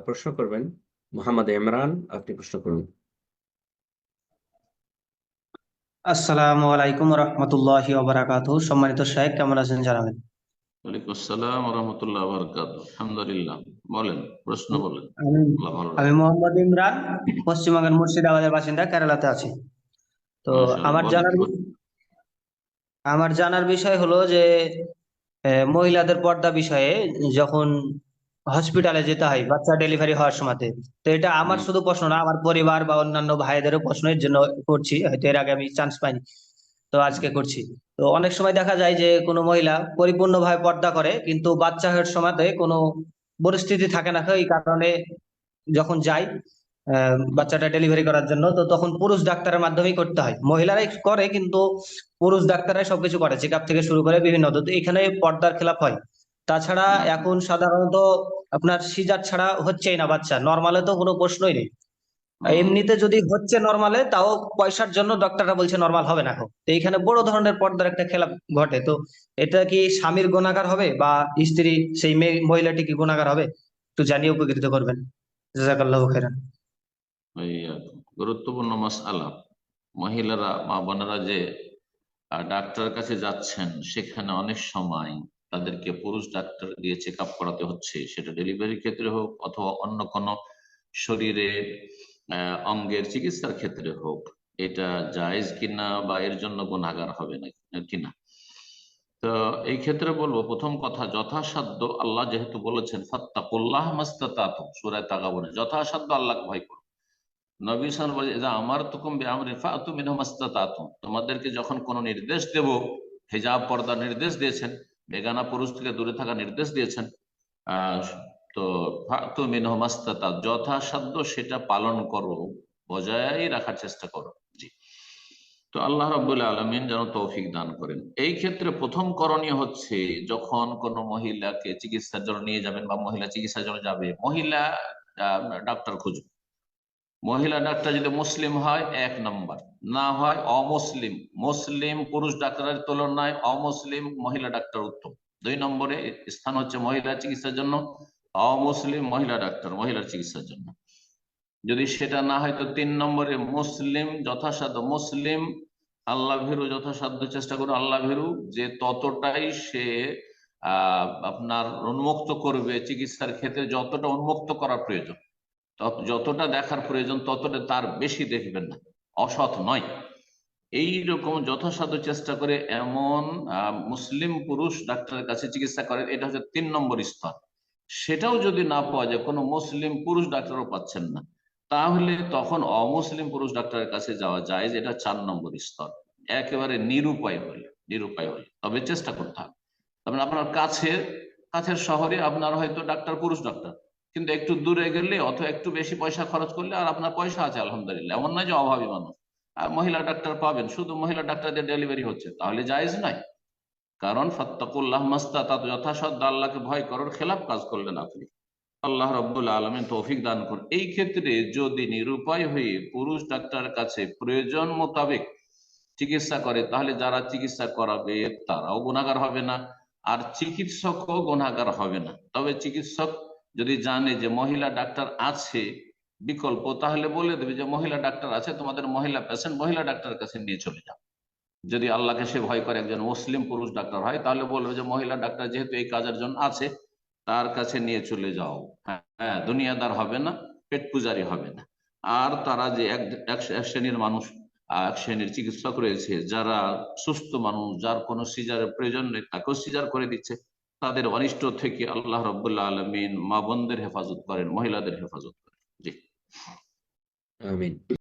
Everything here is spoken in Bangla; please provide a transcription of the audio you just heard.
প্রশ্ন করবেন মোহাম্মদ ইমরান। আপনি প্রশ্ন করুন। আসসালামু আলাইকুম রহমতুল্লাহি ওয়া সম্মানিত শাইখ, কেমন আছেন জানাবেন? ওয়ালাইকুম আসসালাম ওয়া রাহমাতুল্লাহি ওয়া বারাকাতুহু। আলহামদুলিল্লাহ। বলেন, প্রশ্ন বলেন। আমি আল্লাহ ভালো আমি রাখুন। মোহাম্মদ ইমরান, পশ্চিমবঙ্গের মুর্শিদাবাদের বাসিন্দা, কেরালাতে আছি। তো মাশাআল্লাহ, আমার বলেন জানার কি বলেন। আমার জানার বিষয় হলো যে মহিলাদের পর্দা বিষয়ে, যখন হসপিটালে যেতে হয় বাচ্চা ডেলিভারি হওয়ার সময়। তো এটা আমার হুম, শুধু প্রশ্ন না, আমার পরিবার বা অন্যান্য ভাইদেরও প্রশ্নের জন্য করছি, হয়তো এর আগে আমি চান্স পাইনি, তো হুম, আজকে করছি। তো অনেক সময় দেখা যায় যে কোনো মহিলা পরিপূর্ণভাবে পর্দা করে, কিন্তু বাচ্চা হওয়ার সময়তে কোনো পরিস্থিতি থাকে না, এই কারণে যখন যাই হুম। বাচ্চাটা ডেলিভারি করার জন্য, তো তখন পুরুষ ডাক্তারের মাধ্যমেই করতে হয়। মহিলারাই করে, কিন্তু পুরুষ ডাক্তাররাই সবকিছু করে, চেক আপ থেকে শুরু করে বিভিন্ন। তো এখানে পর্দার খেলাপ হয়। তাছাড়া এখন সাধারণত আপনার সিজার ছাড়া হচ্ছেই না বাচ্চা, নর্মালে তো কোনো প্রশ্নই নেই। হুম। এমনিতে যদি হচ্ছে নর্মালে, তাও পয়সার জন্য ডক্টররা বলছে নর্মাল হবে না। এখন তো এইখানে বড় ধরনের পর্দার একটা খেলা ঘটে। তো এটা কি স্বামীর গুনাহগার হবে, বা স্ত্রী সেই মেয়ে মহিলাটি কি গুনাহগার হবে? একটু জানিয়ে উপকৃত করবেন। জাযাকাল্লাহু খাইরান। এই গুরুত্বপূর্ণ মাসআলা। মহিলারা, মা বোনেরা যে ডাক্তারের কাছে যাচ্ছেন, সেখানে অনেক সময় তাদেরকে পুরুষ ডাক্তার দিয়ে চেক আপ করাতে হচ্ছে, সেটা ডেলিভারির ক্ষেত্রে হোক অথবা অন্য কোনো শরীরে অঙ্গের চিকিৎসার ক্ষেত্রে হোক। এটা জায়েজ কিনা বা এর জন্য গুনাহগার হবে না কিনা। তো এই ক্ষেত্রে বলবো, প্রথম কথা, যথাসাধ্য আল্লাহ যেহেতু বলেছেন ফাত্তাকুল্লাহ মাস্তাতাতুম সূরা তাগাবুনে, যথাসাধ্য আল্লাহকে ভয় করো। নবী সাল্লাল্লাহু আলাইহি ওয়াসাল্লাম বলে, যা আমার তুকুম বিআমরিন ফাআতু মিনহু মাস্তাতাতুম, তোমাদেরকে যখন কোনো নির্দেশ দেব, হিজাব পর্দার নির্দেশ দিয়েছেন, বেগানা পুরুষ থেকে দূরে থাকার নির্দেশ দিয়েছেন, আহ তো ফাআতু মিনহু মাস্তাতাত, যথাসাধ্য সেটা পালন করো, বজায় রাখার চেষ্টা করো। জি। তো আল্লাহ রাব্বুল আলামিন যেন তৌফিক দান করেন। এই ক্ষেত্রে প্রথম করণীয় হচ্ছে, যখন কোনো মহিলাকে চিকিৎসার জন্য নিয়ে যাবেন বা মহিলা চিকিৎসার জন্য যাবে, মহিলা ডাক্তার খুঁজুন। মহিলা ডাক্তার যদি মুসলিম হয় 1 নম্বর, না হয় অমুসলিম। মুসলিম পুরুষ ডাক্তারের তুলনায় অমুসলিম মহিলা ডাক্তার উত্তম। 2 নম্বরে স্থান হচ্ছে মহিলা চিকিৎসার জন্য অমুসলিম মহিলা ডাক্তার, মহিলার চিকিৎসার জন্য। যদি সেটা না হয়, তো 3 নম্বরে মুসলিম, যথাসাধ্য মুসলিম আল্লাহ ভীরু, যথাসাধ্য চেষ্টা করুন আল্লাহ ভীরু, যে ততটাই সে আপনার উন্মুক্ত করবে চিকিৎসার ক্ষেত্রে, যতটা উন্মুক্ত করার প্রয়োজন, যতটা দেখার প্রয়োজন ততটা, তার বেশি দেখবেন না, অসৎ নয়। এই রকম যথাসাধ্য চেষ্টা করে এমন মুসলিম পুরুষ ডাক্তারের কাছে চিকিৎসা করেন, এটা হচ্ছে 3 নম্বর স্তর। সেটাও যদি না পাওয়া যায়, কোনো মুসলিম পুরুষ ডাক্তারও পাচ্ছেন না, তাহলে তখন অমুসলিম পুরুষ ডাক্তারের কাছে যাওয়া যায়, যেটা 4 নম্বর স্তর। একেবারে নিরুপায় হলে তবে চেষ্টা করতে হবে। তারপরে আপনার কাছের শহরে আপনার হয়তো ডাক্তার পুরুষ ডাক্তার, কিন্তু একটু দূরে গেলে অথবা একটু বেশি পয়সা খরচ করলে, আর আপনার পয়সা আছে আলহামদুলিল্লাহ, এমন নয় যে অভাবী মানুষ, আর মহিলা ডাক্তার পাবেন, শুধু মহিলা ডাক্তারদের ডেলিভারি হচ্ছে, তাহলে জায়েজ নয়। কারণ ফাত্তাকুল্লাহ মাস্তাতাত, যথাসাধ্য আল্লাহকে ভয় করার খেলাফ কাজ করলেন আপনি। আল্লাহ রাব্বুল আলামিন তৌফিক দান করুন। এই ক্ষেত্রে যদি নিরুপায় হয়ে পুরুষ ডাক্তারের কাছে প্রয়োজন মোতাবেক চিকিৎসা করে, তাহলে যারা চিকিৎসা করাবে তারাও গুনাহগার হবে না, আর চিকিৎসকও গুনাহগার হবে না। তবে চিকিৎসক যদি জানে যে মহিলা ডাক্তার আছে বিকল্প, তাহলে বলে দেবে যে মহিলা ডাক্তার আছে, তোমাদের মহিলা পেশেন্ট মহিলা ডাক্তারের কাছে নিয়ে চলে যাও। যদি আল্লাহকে সে ভয় করে, একজন মুসলিম পুরুষ ডাক্তার হয়, তাহলে বলবে যে মহিলা ডাক্তার যেহেতু এই কাজের জন্য আছে, তার কাছে নিয়ে চলে যাও। হ্যাঁ, দুনিয়াদার হবে না, পেট পূজারি হবে না। আর তারা যে এক এক শ্রেণীর মানুষ, এক শ্রেণীর চিকিৎসক রয়েছে, যারা সুস্থ মানুষ, যার কোনো সিজারের প্রয়োজন নেই, তাকেও সিজার করে দিচ্ছে। তাদের অনিষ্ট থেকে আল্লাহ রাব্বুল আলামিন মা বোনদের হেফাজত করেন, মহিলাদের হেফাজত করেন। জি। আমিন।